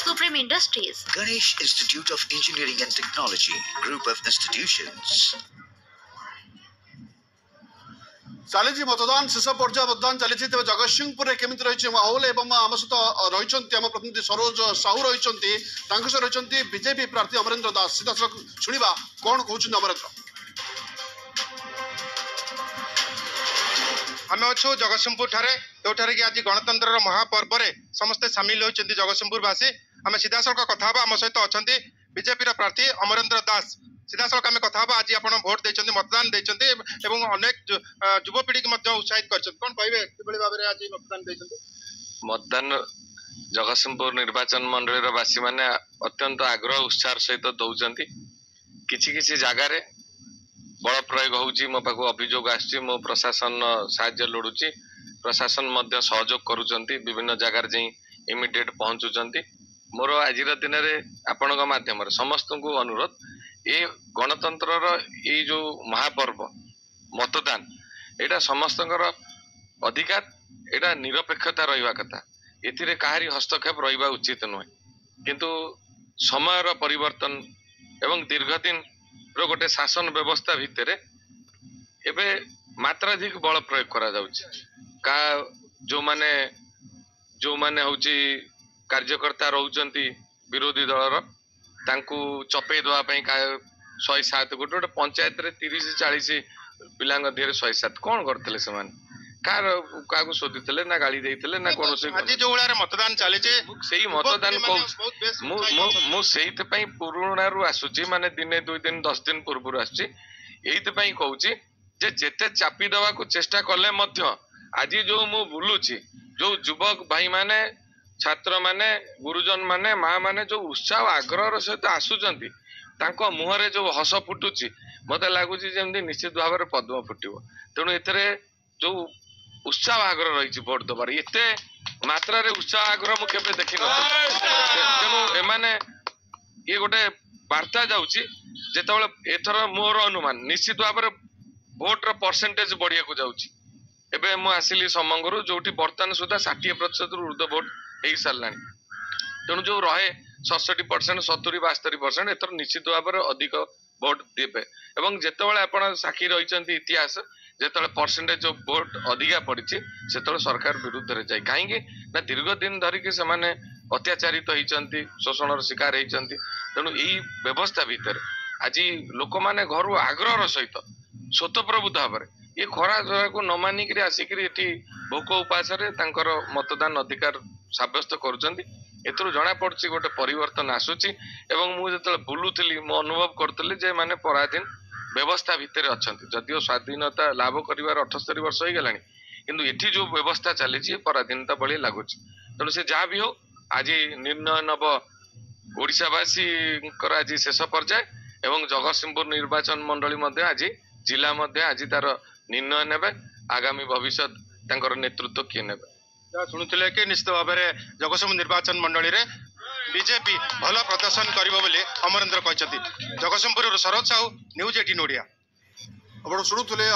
Supreme Industries, Ganesh Institute of Engineering and Technology, group of institutions. चली मतदान शेष पर्याय मतदान चली तेज जगतसिंहपुर में केमी रही माहौल एवं आम सहित रही आम प्रतिनिधि सरोज साहू रही रही बीजेपी प्रार्थी अमरेंद्र दास सीधा शुणा कौन कहते अमरेंद्र। आम अच्छु जगतसिंहपुर ठारे जोठारे कि आज गणतंत्र महापर्व में समस्ते सामिल होती जगतसिंहपुरवासी आम सीधा सड़क कथा आम सहित अच्छा बीजेपी प्रार्थी अमरेंद्र दास सीधा सड़क आम कथा आज आप भोट देते मतदान देते अनेक युवपीढ़ी की उत्साहित कर कौन कहे भाव में आज मतदान देते। मतदान जगतसिंहपुर निर्वाचन मंडल बासी मैंने अत्यंत आग्रह उत्साह सहित दौरान किसी जगार बल प्रयोग होची मो पाखु अभियोग आछि मो प्रशासन साहाय्य लोडुची प्रशासन मध्य सहयोग करूचंती विभिन्न जगार जाई इमिडिएट पहुंचुचंती। मोर आजिर दिन रे आपनक माध्यम रे समस्त को अनुरोध ए गणतंत्र ये जो महापर्व मतदान एटा समस्तकर अधिकार एटा निरपेक्षता रहिबा कथा एथिरे काहारी हस्तक्षेप रहिबा उचित नुहे किंतु समयर परिवर्तन एवं दीर्घदिन रो गोटे शासन व्यवस्था भितर एबे मात्राधिक बल प्रयोग करा जाउछि का जो माने होची कार्यकर्ता रहउचंती विरोधी दलर तांकू चपे दवा पई का 107 गोटे गोटे पंचायत रे 30-40 पिलांग धीरे 107 कोन करथले समान कार कागु सोदितले ना गाली देइतले ना कोनोसे आज जो उळारे मतदान चले छे सेही मतदान को मु सेहित पई पुरुणा रु आसुची माने दिने 2 दिन 10 दिन पूर्व आसुची एहित पई कहूची जे जेते चापी दवा को चेष्टा करले मध्य आज जो मु बुलुची जो युवक भाई माने छात्र माने गुरुजन माने माँ माने जो उत्साह आग्रह सहित आसुचंती तांको मुहरे जो हस फुटुची मते लागुची जेमदी निश्चित भाव में पद्म फुटिबो तेणु एथरे जो उत्साह आग्रह रही भोट दबार एते मात्रा रे उत्साह आग्रह मु केबे देखि न तेणु एमाने ये गोटे वार्ता जाउची जेतबेले एथर मोर अनुमान निश्चित भाव में भोट रो परसेंटेज बढ़िया को जाउची एबे मु आसिली समंगरु जोठी वर्तमान सुधा 60% ऊर्ध्व भोट हो सारानी तेणु जो रहे 67% 70-72% एथर निश्चित भाव में अधिक भोट देवे एवं जितेबाला आप साक्षी रही इतिहास जिते परसेंटेज भोट अधिका पड़ी से सरकार विरुद्ध में जाए कहीं ना दीर्घ दिन धरिकी से अत्याचारित होती शोषण शिकार होती तेणु यही व्यवस्था भितर आज लोक मैंने घर आग्रह सहित स्वतःप्रभुत भाव में ये खरा जगह को न मानिक आसिक भोक उपास मतदान अधिकार सब्यस्त करुँच जना पड़ी गोटे परिवर्तन आसूची एवं मुझे बुलूली मो अनुभव करी जे माने पराधीन व्यवस्था भितर अच्छा जदिव स्वाधीनता लाभ कर 78 वर्ष हो गला किंतु एठी जो व्यवस्था चली पराधीनता भली लगुच तेणु से जहाँ भी हो आज निर्णय नब ओडिशावासी आज शेष पर्याय एवं जगतसिंहपुर निर्वाचन मंडली आज जिला आज तार निर्णय नेबे आगामी भविष्य नेतृत्व किए नेबे शुणुले कि निश्चित भाव में जगतसिंहपुर निर्वाचन मंडली रे बीजेपी भल प्रदर्शन करिबो बोली अमरेंद्र कहते। जगतसिंहपुर सरोज साहू न्यूज 18 ओडिया। शुणुले